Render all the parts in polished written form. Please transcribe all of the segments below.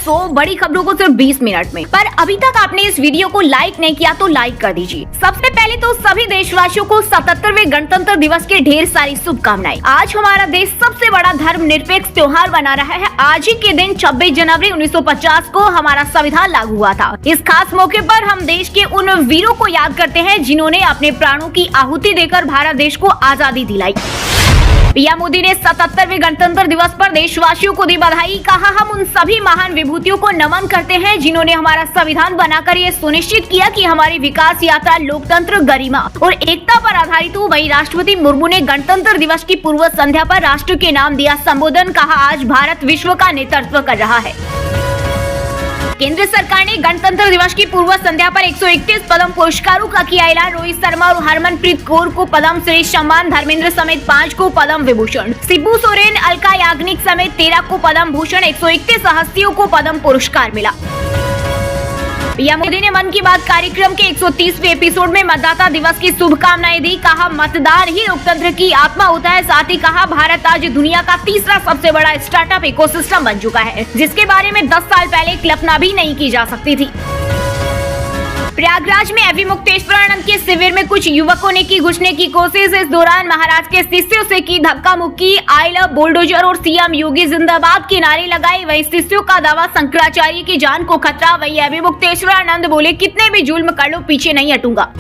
100 बड़ी खबरों को सिर्फ 20 मिनट में। पर अभी तक आपने इस वीडियो को लाइक नहीं किया तो लाइक कर दीजिए। सबसे पहले तो सभी देशवासियों को 77वें गणतंत्र दिवस की ढेर सारी शुभकामनाएं। आज हमारा देश सबसे बड़ा धर्मनिरपेक्ष त्योहार मना रहा है। आज ही के दिन 26 जनवरी 1950 को हमारा संविधान लागू हुआ था। इस खास मौके पर हम देश के उन वीरों को याद करते हैं जिन्होंने अपने प्राणों की आहुति देकर भारत देश को आजादी दिलाई। पीएम मोदी ने 77वें गणतंत्र दिवस पर देशवासियों को दी बधाई। कहा, हम उन सभी महान विभूतियों को नमन करते हैं जिन्होंने हमारा संविधान बनाकर ये सुनिश्चित किया कि हमारी विकास यात्रा लोकतंत्र, गरिमा और एकता पर आधारित हो। वहीं राष्ट्रपति मुर्मू ने गणतंत्र दिवस की पूर्व संध्या पर राष्ट्र के नाम दिया संबोधन। कहा, आज भारत विश्व का नेतृत्व कर रहा है। केंद्र सरकार ने गणतंत्र दिवस की पूर्व संध्या पर 131 पद्म पुरस्कारों का किया ऐलान। रोहित शर्मा और हरमनप्रीत कौर को पद्म श्री सम्मान, धर्मेंद्र समेत 5 को पद्म विभूषण, शिबू सोरेन, अलका याग्निक समेत 13 को पद्म भूषण, 131 हस्तियों को पद्म पुरस्कार मिला। पीएम मोदी ने मन की बात कार्यक्रम के 130वें एपिसोड में मतदाता दिवस की शुभकामनाएं दी। कहा, मतदान ही लोकतंत्र की आत्मा होता है। साथ ही कहा, भारत आज दुनिया का तीसरा सबसे बड़ा स्टार्टअप इकोसिस्टम बन चुका है, जिसके बारे में 10 साल पहले कल्पना भी नहीं की जा सकती थी। प्रयागराज में अभिमुक्तेश्वरानंद के शिविर में कुछ युवकों ने की घुसने की कोशिश। इस दौरान महाराज के शिष्यों से की धक्का मुक्की, आई लव बुलडोजर और सीएम योगी जिंदाबाद के नारे लगाए। वहीं शिष्यों का दावा, शंकराचार्य की जान को खतरा। वहीं अभिमुक्तेश्वरानंद बोले, कितने भी जुल्म कर लो, पीछे नहीं हटूंगा।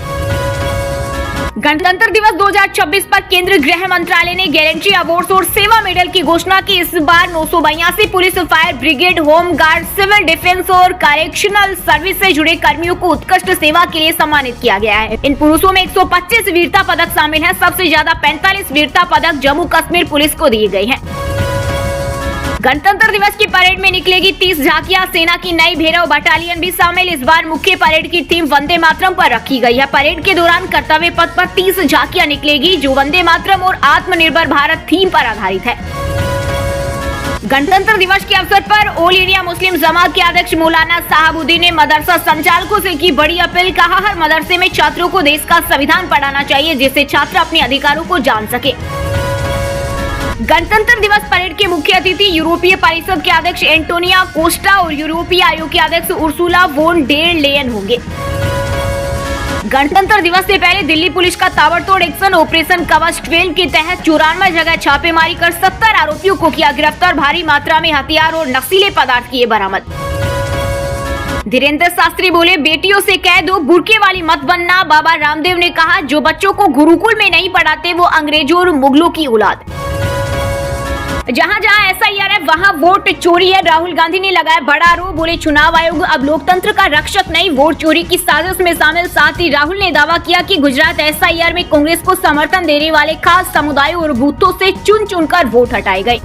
गणतंत्र दिवस 2026 पर केंद्रीय गृह मंत्रालय ने गैलेंट्री अवार्ड्स और सेवा मेडल की घोषणा की। इस बार 982 police, fire brigade, home guard, civil defence और करेक्शनल सर्विस से जुड़े कर्मियों को उत्कृष्ट सेवा के लिए सम्मानित किया गया है। इन पुरुषों में 125 वीरता पदक शामिल हैं। सबसे ज्यादा 45 वीरता पदक जम्मू कश्मीर पुलिस को दिए गए हैं। गणतंत्र दिवस की परेड में निकलेगी 30 झांकियां। सेना की नई भैरव बटालियन भी शामिल। इस बार मुख्य परेड की थीम वंदे मातरम पर रखी गई है। परेड के दौरान कर्तव्य पथ पर 30 झांकियां निकलेगी जो वंदे मातरम और आत्मनिर्भर भारत थीम पर आधारित है। गणतंत्र दिवस के अवसर पर ऑल इंडिया मुस्लिम जमात के अध्यक्ष मौलाना साहबुद्दीन ने मदरसा संचालकों से की बड़ी अपील। कहा, हर मदरसे में छात्रों को देश का संविधान पढ़ाना चाहिए, जिससे छात्र अपने अधिकारों को जान सके। गणतंत्र दिवस परेड के मुख्य अतिथि यूरोपीय परिषद के अध्यक्ष एंटोनियो कोस्टा और यूरोपीय आयोग के अध्यक्ष उर्सुला वोन डेर लेयन होंगे। गणतंत्र दिवस से पहले दिल्ली पुलिस का ताबड़तोड़ एक्शन ऑपरेशन कवच 12 के तहत 94 जगह छापेमारी कर 70 आरोपियों को किया गिरफ्तार। भारी मात्रा में हथियार और नशीले पदार्थ किए बरामद। धीरेन्द्र शास्त्री बोले, बेटियों से कह दो बुर्के वाली मत बनना। बाबा रामदेव ने कहा, जो बच्चों को गुरुकुल में नहीं पढ़ाते वो अंग्रेजों और मुगलों की औलाद। जहां जहां SIR है वहां वोट चोरी है। राहुल गांधी ने लगाया बड़ा आरोप। बोले, चुनाव आयोग अब लोकतंत्र का रक्षक नहीं, वोट चोरी की साजिश में शामिल। साथ ही राहुल ने दावा किया कि गुजरात SIR में कांग्रेस को समर्थन देने वाले खास समुदायों और बूथों से चुन चुनकर वोट हटाए गए।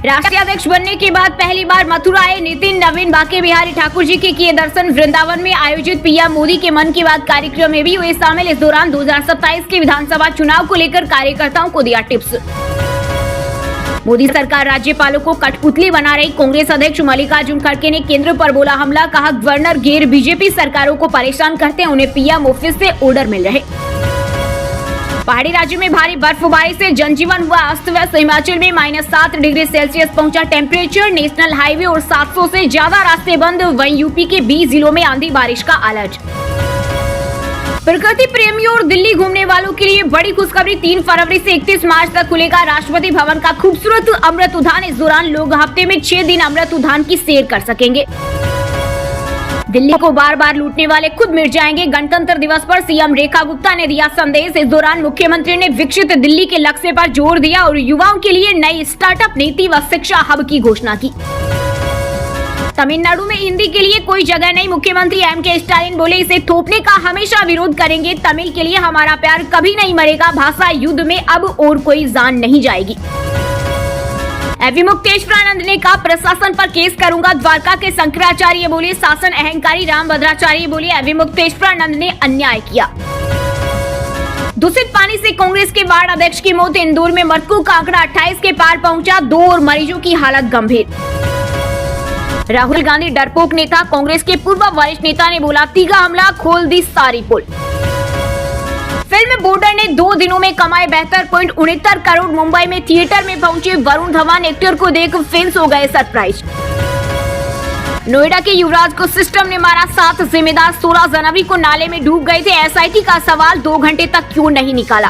राष्ट्रीय अध्यक्ष बनने के बाद पहली बार मथुरा आए नितिन नवीन बांके बिहारी ठाकुर जी के किए दर्शन। वृंदावन में आयोजित पीएम मोदी के मन की बात कार्यक्रम में भी हुए शामिल। इस दौरान 2027 के विधानसभा चुनाव को लेकर कार्यकर्ताओं को दिया टिप्स। मोदी सरकार राज्यपालों को कठपुतली बना रही। कांग्रेस अध्यक्ष मल्लिकार्जुन खड़गे ने केंद्र पर बोला हमला। कहा, गवर्नर गैर बीजेपी सरकारों को परेशान करते हैं, उन्हें पीएम ऑफिस से ऑर्डर मिल रहे। पहाड़ी राज्यों में भारी बर्फबारी से जनजीवन हुआ अस्त व्यस्त। हिमाचल में -7 डिग्री सेल्सियस पहुंचा टेम्परेचर। नेशनल हाईवे और 700 से ज्यादा रास्ते बंद। वहीं यूपी के 20 जिलों में आंधी बारिश का अलर्ट। प्रकृति प्रेमियों और दिल्ली घूमने वालों के लिए बड़ी खुशखबरी। 3 फरवरी से 31 मार्च तक खुलेगा राष्ट्रपति भवन का खूबसूरत अमृत उद्यान। इस दौरान लोग हफ्ते में 6 दिन अमृत उद्यान की सैर कर सकेंगे। दिल्ली को बार बार लूटने वाले खुद मिट जाएंगे। गणतंत्र दिवस पर सीएम रेखा गुप्ता ने दिया संदेश। इस दौरान मुख्यमंत्री ने विकसित दिल्ली के लक्ष्य पर जोर दिया और युवाओं के लिए नई स्टार्टअप नीति व शिक्षा हब की घोषणा की। तमिलनाडु में हिंदी के लिए कोई जगह नहीं। मुख्यमंत्री M.K. स्टालिन बोले, इसे थोपने का हमेशा विरोध करेंगे। तमिल के लिए हमारा प्यार कभी नहीं मरेगा। भाषा युद्ध में अब और कोई जान नहीं जाएगी। अभिमुक्तेश्वरानंद ने कहा, प्रशासन पर केस करूंगा। द्वारका के शंकराचार्य बोले, शासन अहंकारी। रामभद्राचार्य बोले, अभिमुक्तेश्वरानंद ने अन्याय किया। दूषित पानी से कांग्रेस के वार्ड अध्यक्ष की मौत। इंदौर में मृतकों का आंकड़ा 28 के पार पहुंचा। 2 और मरीजों की हालत गंभीर। राहुल गांधी डरपोक नेता। कांग्रेस के पूर्व वरिष्ठ नेता ने बोला, तीखा हमला, खोल दी सारी पोल। फिल्म बॉर्डर ने 2 दिनों में कमाए 72.69 करोड़। मुंबई में थिएटर में पहुंचे वरुण धवन। एक्टर को देख फैंस हो गए सरप्राइज। नोएडा के युवराज को सिस्टम ने मारा, 7 जिम्मेदार 16 जनवरी को नाले में डूब गए थे। एसआईटी का सवाल 2 घंटे तक क्यों नहीं निकाला?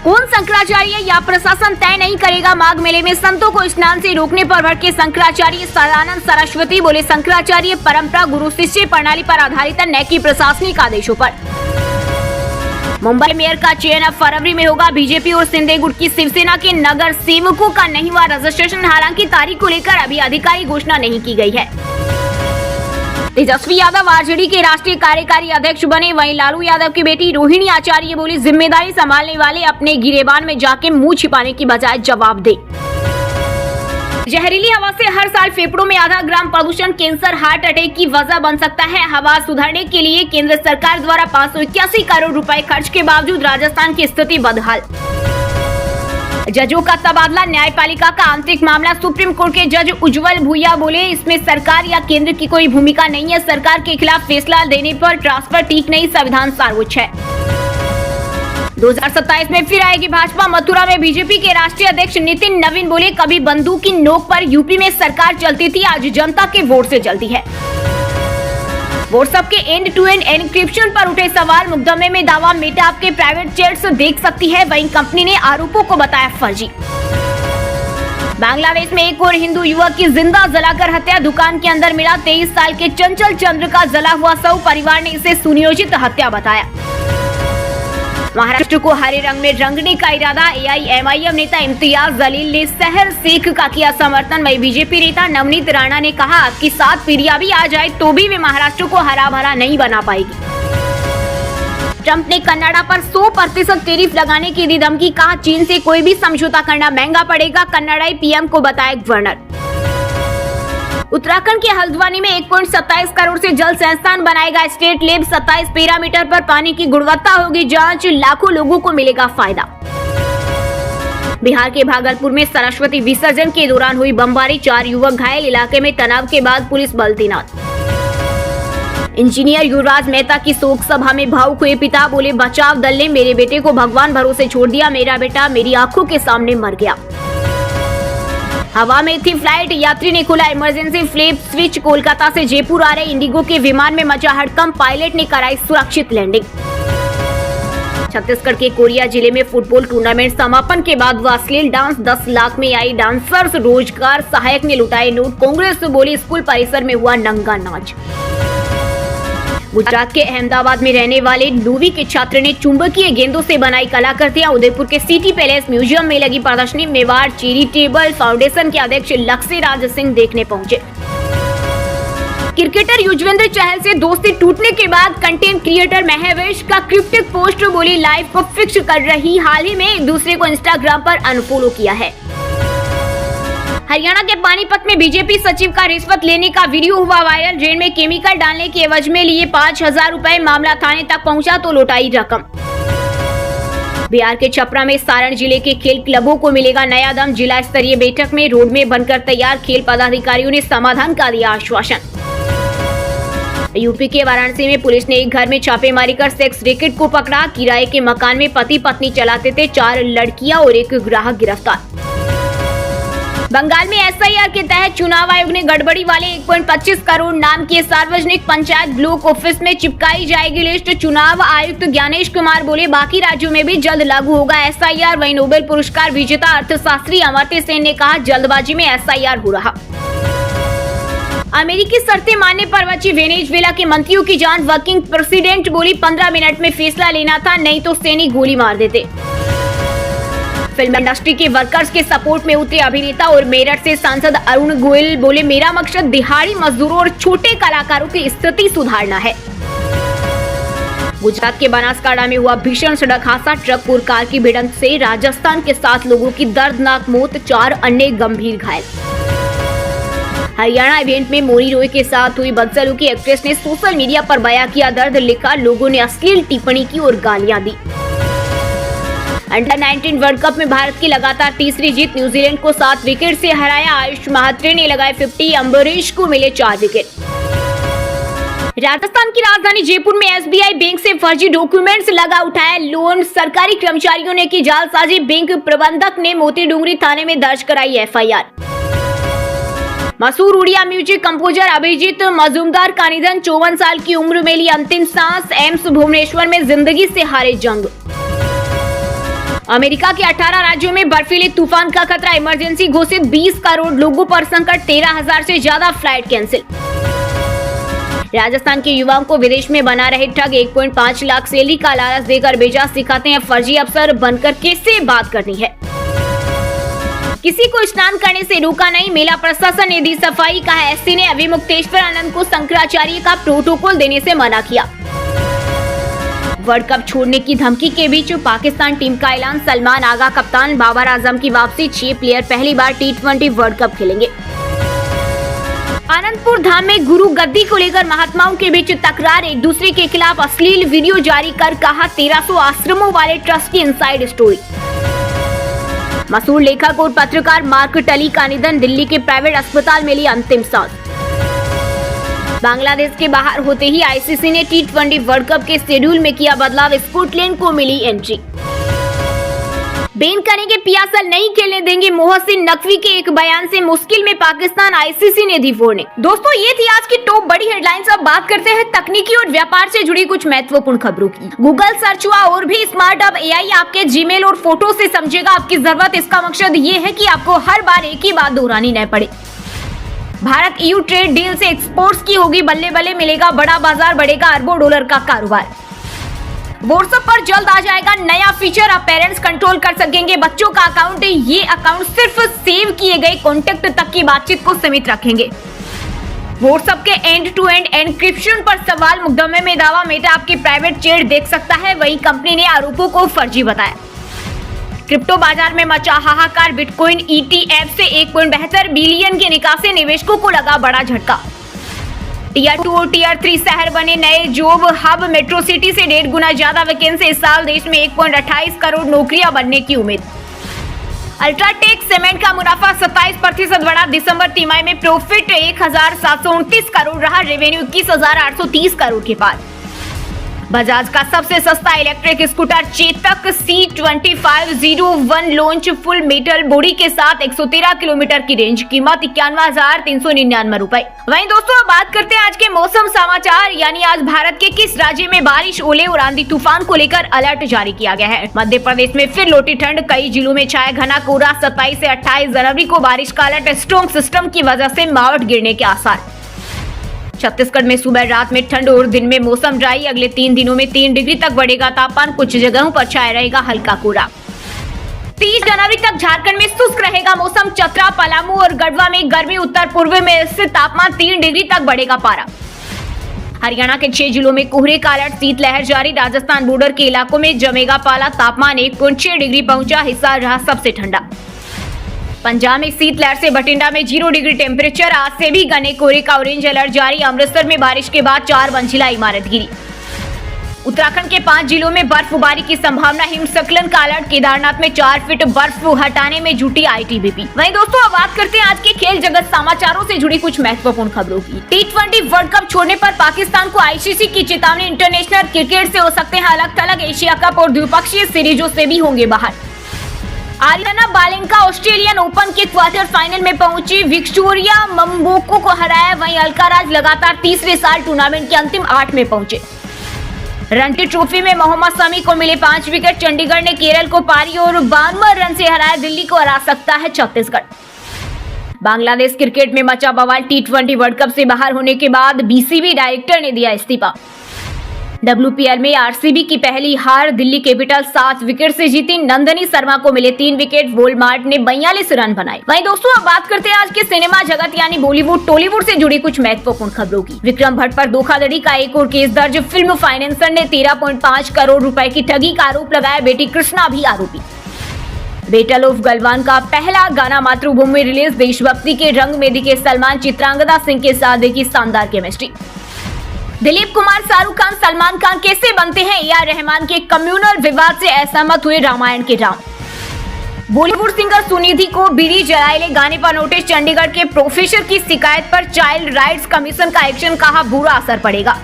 कौन शंकराचार्य या प्रशासन तय नहीं करेगा। माघ मेले में संतों को स्नान से रोकने पर भड़के शंकराचार्य। सदानंद सरस्वती बोले, शंकराचार्य परंपरा गुरु शिष्य प्रणाली पर आधारित है, न कि प्रशासनिक आदेशों पर। मुंबई मेयर का चयन अब फरवरी में होगा। बीजेपी और सिंधे गुट की शिवसेना के नगर सेवकों का नहीं हुआ रजिस्ट्रेशन। हालांकि तारीख को लेकर अभी आधिकारिक घोषणा नहीं की गई है। तेजस्वी यादव आरजेडी के राष्ट्रीय कार्यकारी अध्यक्ष बने। वहीं लालू यादव की बेटी रोहिणी आचार्य बोली, जिम्मेदारी संभालने वाले अपने गिरेबान में जाके मुंह छिपाने की बजाय जवाब दे। जहरीली हवा से हर साल फेफड़ों में आधा ग्राम प्रदूषण कैंसर, हार्ट अटैक की वजह बन सकता है। हवा सुधारने के लिए केंद्र सरकार द्वारा 581 करोड़ रुपए खर्च के बावजूद राजस्थान की स्थिति बदहाल। जजों का तबादला, न्यायपालिका का आंतरिक मामला। सुप्रीम कोर्ट के जज उज्जवल भूया बोले, इसमें सरकार या केंद्र की कोई भूमिका नहीं है। सरकार के खिलाफ फैसला देने पर ट्रांसफर ठीक नहीं, संविधान सर्वोच्च है। 2027 में फिर आएगी भाजपा। मथुरा में बीजेपी के राष्ट्रीय अध्यक्ष नितिन नवीन बोले, कभी बंदूक की नोक पर यूपी में सरकार चलती थी, आज जनता के वोट से चलती है। व्हाट्सएप के एंड टू एंड एन्क्रिप्शन पर उठे सवाल। मुकदमे में दावा, मेटा आपके प्राइवेट चैट्स देख सकती है। वहीं कंपनी ने आरोपों को बताया फर्जी। बांग्लादेश में एक और हिंदू युवक की जिंदा जलाकर हत्या। दुकान के अंदर मिला 23 साल के चंचल चंद्र का जला हुआ शव। परिवार ने इसे सुनियोजित हत्या बताया। महाराष्ट्र को हरे रंग में रंगने का इरादा। एआईएमआईएम नेता इम्तियाज जलील ने सहर शेख का किया समर्थन। वही बीजेपी नेता नवनीत राणा ने कहा, आपकी 7 पीढ़ियां भी आ जाए तो भी वे महाराष्ट्र को हरा भरा नहीं बना पाएगी। ट्रंप ने कनाडा पर 100% टैरिफ लगाने की दी धमकी। कहा, चीन से कोई भी समझौता करना महंगा पड़ेगा। कनाडाई पीएम को बताया गवर्नर। उत्तराखंड के हल्द्वानी में 1.27 करोड़ से जल संस्थान बनाएगा स्टेट लैब। 27 पैरामीटर पर पानी की गुणवत्ता होगी जांच, लाखों लोगों को मिलेगा फायदा। बिहार के भागलपुर में सरस्वती विसर्जन के दौरान हुई बमबारी, 4 युवक घायल। इलाके में तनाव के बाद पुलिस बल तैनात। इंजीनियर युवराज मेहता की शोक सभा में भावुक हुए पिता बोले, बचाव दल ने मेरे बेटे को भगवान भरोसे छोड़ दिया। मेरा बेटा मेरी आंखों के सामने मर गया। हवा में थी फ्लाइट, यात्री ने खोला इमरजेंसी फ्लिप स्विच। कोलकाता से जयपुर आ रहे इंडिगो के विमान में मचा हड़कंप, पायलट ने कराई सुरक्षित लैंडिंग। छत्तीसगढ़ के कोरिया जिले में फुटबॉल टूर्नामेंट समापन के बाद हुआ अश्लील डांस। 10 लाख में आई डांसर्स, रोजगार सहायक ने लुटाए नोट। कांग्रेस बोली, स्कूल परिसर में हुआ नंगा नाच। गुजरात के अहमदाबाद में रहने वाले 9वीं के छात्र ने चुंबकीय गेंदों से बनाई कलाकृतियां। उदयपुर के सिटी पैलेस म्यूजियम में लगी प्रदर्शनी। मेवाड़ चैरिटेबल फाउंडेशन के अध्यक्ष लक्ष्यराज सिंह देखने पहुंचे। क्रिकेटर युजवेंद्र चहल से दोस्ती टूटने के बाद कंटेंट क्रिएटर महवेश का क्रिप्टिक पोस्ट बोली, लाइफ को फिक्स कर रही। हाल ही में एक दूसरे को इंस्टाग्राम पर अनफॉलो किया है। हरियाणा के पानीपत में बीजेपी सचिव का रिश्वत लेने का वीडियो हुआ वायरल। ड्रेन में केमिकल डालने के एवज में लिए 5,000 रुपए। मामला थाने तक पहुंचा तो लौटाई रकम। बिहार के छपरा में सारण जिले के खेल क्लबों को मिलेगा नया दम। जिला स्तरीय बैठक में रोड में बनकर तैयार खेल पदाधिकारियों ने समाधान का दिया आश्वासन। यूपी के वाराणसी में पुलिस ने एक घर में छापेमारी कर सेक्स रैकेट को पकड़ा। किराए के मकान में पति पत्नी चलाते थे। 4 लड़कियां और एक ग्राहक गिरफ्तार। बंगाल में एसआईआर के तहत चुनाव आयोग ने गड़बड़ी वाले 1.25 करोड़ नाम के सार्वजनिक पंचायत ब्लॉक ऑफिस में चिपकाई जाएगी लिस्ट। चुनाव आयुक्त ज्ञानेश कुमार बोले, बाकी राज्यों में भी जल्द लागू होगा एसआईआर। वहीं नोबेल पुरस्कार विजेता अर्थशास्त्री अमर्त्य सेन ने कहा, जल्दबाजी में एसआईआर हो रहा। अमेरिकी शर्तें मानने पर बची वेनेजुएला के मंत्रियों की जान। वर्किंग प्रेसिडेंट बोली, 15 मिनट में फैसला लेना था, नहीं तो सैनिक गोली मार देते। फिल्म इंडस्ट्री के वर्कर्स के सपोर्ट में उतरे अभिनेता और मेरठ से सांसद अरुण गोयल बोले, मेरा मकसद दिहाड़ी मजदूरों और छोटे कलाकारों की स्थिति सुधारना है। गुजरात के बनासकांठा में हुआ भीषण सड़क हादसा। ट्रक और कार की भिड़ंत से राजस्थान के 7 लोगों की दर्दनाक मौत, 4 अन्य गंभीर घायल। हरियाणा इवेंट में मोनी रॉय के साथ हुई बदसलूकी। एक्ट्रेस ने सोशल मीडिया पर बयां किया दर्द, लिखा, लोगों ने अश्लील टिप्पणी की और गालियां दी। अंडर 19 वर्ल्ड कप में भारत की लगातार तीसरी जीत। न्यूजीलैंड को 7 विकेट से हराया। आयुष महात्रे ने लगाए 50, अम्बरीश को मिले 4 विकेट। राजस्थान की राजधानी जयपुर में एसबीआई बैंक से फर्जी डॉक्यूमेंट्स लगा उठाया लोन। सरकारी कर्मचारियों ने की जालसाजी। बैंक प्रबंधक ने मोती डूंगरी थाने में दर्ज कराई एफआईआर। मशहूर उड़िया म्यूजिक कंपोजर अभिजीत मजूमदार का निधन। 54 साल की उम्र में ली अंतिम सांस। एम्स भुवनेश्वर में जिंदगी से हारे जंग। अमेरिका के 18 राज्यों में बर्फीले तूफान का खतरा। इमरजेंसी घोषित। 20 करोड़ लोगों पर संकट। 13,000 से ज्यादा फ्लाइट कैंसिल। राजस्थान के युवाओं को विदेश में बना रहे ठग। 1.5 लाख सैलरी का लालच देकर भेजा। सिखाते हैं फर्जी अफसर बनकर कैसे बात करनी है। किसी को स्नान करने से रोका नहीं। मेला प्रशासन ने दी सफाई। कहा एससी ने अभिमुक्तेश्वर आनंद को शंकराचार्य का प्रोटोकॉल देने से मना किया। वर्ल्ड कप छोड़ने की धमकी के बीच पाकिस्तान टीम का ऐलान। सलमान आगा कप्तान। बाबर आजम की वापसी। 6 प्लेयर पहली बार T20 वर्ल्ड कप खेलेंगे। आनंदपुर धाम में गुरु गद्दी को लेकर महात्माओं के बीच तकरार। एक दूसरे के खिलाफ अश्लील वीडियो जारी कर कहा 1300 आश्रमों वाले ट्रस्ट की इनसाइड स्टोरी। मशहूर लेखक और पत्रकार मार्क टली का निधन। दिल्ली के प्राइवेट अस्पताल में ली अंतिम सांस। बांग्लादेश के बाहर होते ही आईसीसी ने T20 वर्ल्ड कप के शेड्यूल में किया बदलाव। स्कॉटलैंड को मिली एंट्री। बैन करेंगे पीएसएल, नहीं खेलने देंगे। मोहसिन नकवी के एक बयान से मुश्किल में पाकिस्तान। आईसीसी ने दी वार्निंग। दोस्तों, ये थी आज की टॉप बड़ी हेडलाइंस। अब बात करते हैं तकनीकी और व्यापार से जुड़ी कुछ महत्वपूर्ण खबरों की। गूगल सर्च हुआ और भी स्मार्ट। अब एआई आपके जीमेल और फोटो से समझेगा आपकी जरूरत। इसका मकसद ये है कि आपको हर बार एक ही बात दोहरानी न पड़े। भारत EU ट्रेड डील से एक्सपोर्ट्स की होगी बल्ले बल्ले। मिलेगा बड़ा बाजार, बढ़ेगा अरबों डॉलर का कारोबार। व्हाट्सएप पर जल्द आ जाएगा नया फीचर। अब पेरेंट्स कंट्रोल कर सकेंगे बच्चों का अकाउंट। ये अकाउंट सिर्फ सेव किए गए कॉन्टेक्ट तक की बातचीत को सीमित रखेंगे। व्हाट्सएप के एंड टू एंड एनक्रिप्शन पर सवाल। मुकदमे में दावा। मेटा आपकी प्राइवेट चैट देख सकता है। वहीं कंपनी ने आरोपों को फर्जी बताया। क्रिप्टो बाजार में मचा हाहाकार। बिटकॉइन ETF से 1.72 बिलियन के निकासी। निवेशकों को लगा बड़ा झटका। टियर 2 और टियर 3 शहर बने नए जॉब हब। मेट्रो सिटी से 1.5 गुना ज्यादा वैकेंसी। इस साल देश में 1.28 करोड़ नौकरियां बनने की उम्मीद। अल्ट्राटेक सीमेंट का मुनाफा 27% बढ़ा। दिसंबर तिमाही में प्रॉफिट 1,729 करोड़ रहा। रेवेन्यू 21,830 करोड़ के पार। बजाज का सबसे सस्ता electric scooter Chetak C2501 launch. Full metal body के साथ 113 किलोमीटर की रेंज। कीमत 51,399 रुपए। वहीं दोस्तों, अब बात करते हैं आज के मौसम समाचार। यानी आज भारत के किस राज्य में बारिश, ओले और आंधी तूफान को लेकर अलर्ट जारी किया गया है। मध्य प्रदेश में फिर लौटी ठंड। कई जिलों में छाया घना कोहरा। 27 से 28 जनवरी को बारिश का अलर्ट। स्ट्रॉन्ग सिस्टम की वजह से मावठ गिरने के आसार। छत्तीसगढ़ में सुबह रात में ठंड और दिन में मौसम ड्राई। अगले 3 दिनों में 3 डिग्री तक बढ़ेगा तापमान। कुछ जगहों पर छाया रहेगा हल्का कोहरा। 30 जनवरी तक झारखंड में शुष्क रहेगा मौसम। चतरा, पलामू और गढ़वा में गर्मी। उत्तर पूर्व में स्थित तापमान 3 डिग्री तक बढ़ेगा पारा। हरियाणा के 6 जिलों में कोहरे का अलर्ट। शीतलहर जारी। राजस्थान बॉर्डर के इलाकों में जमेगा पाला। तापमान 1.6 डिग्री पहुंचा। हिसार रहा सबसे ठंडा। पंजाब में शीतलहर से बठिंडा में 0 डिग्री टेम्परेचर। आज से भी घने कोहरे का ऑरेंज अलर्ट जारी। अमृतसर में बारिश के बाद 4 मंजिला इमारत गिरी। उत्तराखंड के 5 जिलों में बर्फबारी की संभावना। हिमस्खलन का अलर्ट। केदारनाथ में 4 फीट बर्फ हटाने में जुटी ITBP। वहीं दोस्तों, अब बात करते हैं आज के खेल जगत समाचारों से जुड़ी कुछ महत्वपूर्ण खबरों की। T20 वर्ल्ड कप छोड़ने पर पाकिस्तान को ICC की चेतावनी। इंटरनेशनल क्रिकेट से हो सकते हैं अलग थलग। एशिया कप और द्विपक्षीय सीरीजों से भी होंगे बाहर। आर्याना बालेंका ऑस्ट्रेलियन ओपन के क्वार्टर फाइनल में पहुंची। विक्टोरिया मंबोको को हराया। वहीं अल्काराज लगातार तीसरे साल टूर्नामेंट के अंतिम 8 में पहुंचे। रणजी ट्रॉफी में मोहम्मद शमी को मिले 5 विकेट। चंडीगढ़ ने केरल को पारी और 52 रन से हराया। दिल्ली को हरा सकता है छत्तीसगढ़। बांग्लादेश क्रिकेट में मचा बवाल। T20 वर्ल्ड कप से बाहर होने के बाद BCB डायरेक्टर ने दिया इस्तीफा। WPL में RCB की पहली हार। दिल्ली कैपिटल 7 विकेट से जीती। नंदनी शर्मा को मिले 3 विकेट। वोलमार्ट ने 42 रन बनाए। वहीं दोस्तों, अब बात करते हैं आज के सिनेमा जगत यानी बॉलीवुड टॉलीवुड से जुड़ी कुछ महत्वपूर्ण खबरों की। विक्रम भट्ट पर धोखाधड़ी का एक और केस दर्ज। फिल्म फाइनेंसर ने 13.5 करोड़ रुपए की ठगी का आरोप लगाया। बेटी कृष्णा भी आरोपी। बेटल ऑफ गलवान का पहला गाना मातृभूमि रिलीज। देशभक्ति के रंग में दिखे सलमान। चित्रांगदा सिंह के साथ देखी शानदार केमिस्ट्री। दिलीप कुमार, शाहरुख खान, सलमान खान कैसे बनते हैं AR रहमान के कम्युनल विवाद से असहमत हुए रामायण के राम। बॉलीवुड सिंगर सुनिधि को बीड़ी जलाए गाने पर नोटिस। चंडीगढ़ के प्रोफेसर की शिकायत पर चाइल्ड राइट्स कमीशन का एक्शन। कहा बुरा असर पड़ेगा।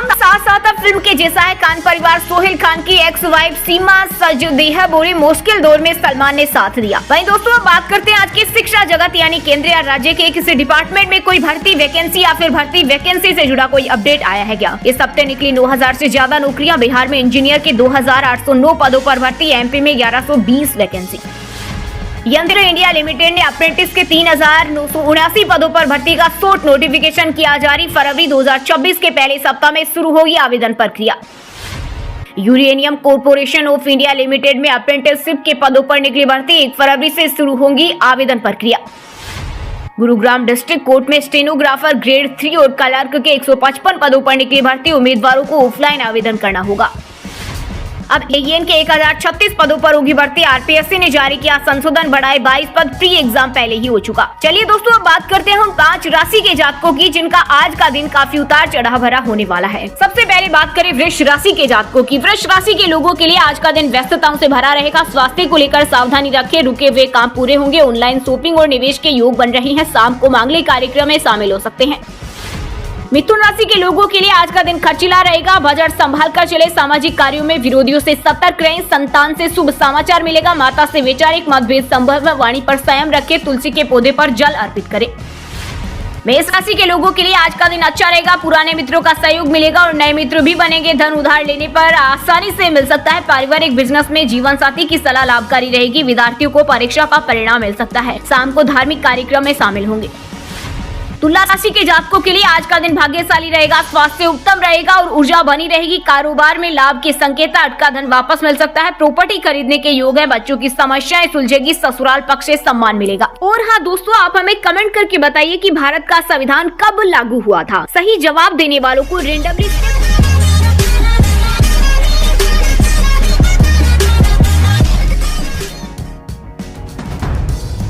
काम साथ साथ अब फिल्म के जैसा है। खान परिवार सोहेल खान की एक्स वाइफ सीमा सजदेहा बोली मुश्किल दौर में सलमान ने साथ दिया। वहीं दोस्तों अब बात करते हैं आज की शिक्षा जगत यानी केंद्र या राज्य के किसी डिपार्टमेंट में कोई भर्ती वैकेंसी या फिर भर्ती वैकेंसी से जुड़ा कोई अपडेट आया है क्या? इस हफ्ते निकली 9000 से ज्यादा नौकरियां। बिहार में इंजीनियर के 2809 पदों पर भर्ती, एमपी में 1120 वैकेंसी। यंत्र इंडिया लिमिटेड ने अप्रेंटिस के 3979 पदों पर भर्ती का शॉर्ट नोटिफिकेशन किया जारी। फरवरी 2024 के पहले सप्ताह में शुरू होगी आवेदन प्रक्रिया। Uranium corporation of India limited में अप्रेंटिसशिप के पदों पर निकली भर्ती, 1 फरवरी से शुरू होगी आवेदन प्रक्रिया। गुरुग्राम डिस्ट्रिक्ट कोर्ट में स्टेनोग्राफर ग्रेड 3 और क्लर्क के 155 पदों पर निकली भर्ती, उम्मीदवारों को ऑफलाइन आवेदन करना होगा। अब एएन के 1036 पदों पर होगी भर्ती। आरपीएससी ने जारी किया संशोधन, बढ़ाए 22 पद, प्री एग्जाम पहले ही हो चुका। चलिए दोस्तों अब बात करते हैं उन 5 राशि के जातकों की जिनका आज का दिन काफी उतार चढ़ाव भरा होने वाला है। सबसे पहले बात करें वृष राशि के जातकों की। वृष राशि के लोगों के लिए आज का दिन व्यस्तताओं से भरा रहेगा। स्वास्थ्य को लेकर सावधानी रखें, रुके हुए काम पूरे होंगे। ऑनलाइन शॉपिंग और निवेश के योग बन रहे हैं। शाम को मांगलिक कार्यक्रम में शामिल हो सकते हैं। मिथुन राशि के लोगों के लिए आज का दिन खर्चीला रहेगा। बजट संभाल कर चले। सामाजिक कार्यों में विरोधियों से सतर्क रहें। संतान से शुभ समाचार मिलेगा। माता से वैचारिक मतभेद संभव है। वाणी पर संयम रखें। तुलसी के पौधे पर जल अर्पित करें। मेष राशि के लोगों के लिए आज का दिन अच्छा रहेगा। पुराने मित्रों का सहयोग मिलेगा और नए मित्र भी बनेंगे। धन उधार लेने पर आसानी से मिल सकता है। पारिवारिक बिजनेस में जीवन साथी की सलाह लाभकारी रहेगी। विद्यार्थियों को परीक्षा का परिणाम मिल सकता है। शाम को धार्मिक कार्यक्रम में शामिल होंगे। तुला राशि के जातकों के लिए आज का दिन भाग्यशाली रहेगा। स्वास्थ्य उत्तम रहेगा और ऊर्जा बनी रहेगी। कारोबार में लाभ के संकेत, अटका धन वापस मिल सकता है। प्रॉपर्टी खरीदने के योग है। बच्चों की समस्याएं सुलझेगी। ससुराल पक्ष से सम्मान मिलेगा। और हाँ दोस्तों, आप हमें कमेंट करके बताइए कि भारत का संविधान कब लागू हुआ था। सही जवाब देने वालों को रेंडमली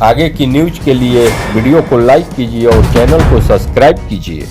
आगे की न्यूज के लिए वीडियो को लाइक कीजिए और चैनल को सब्सक्राइब कीजिए।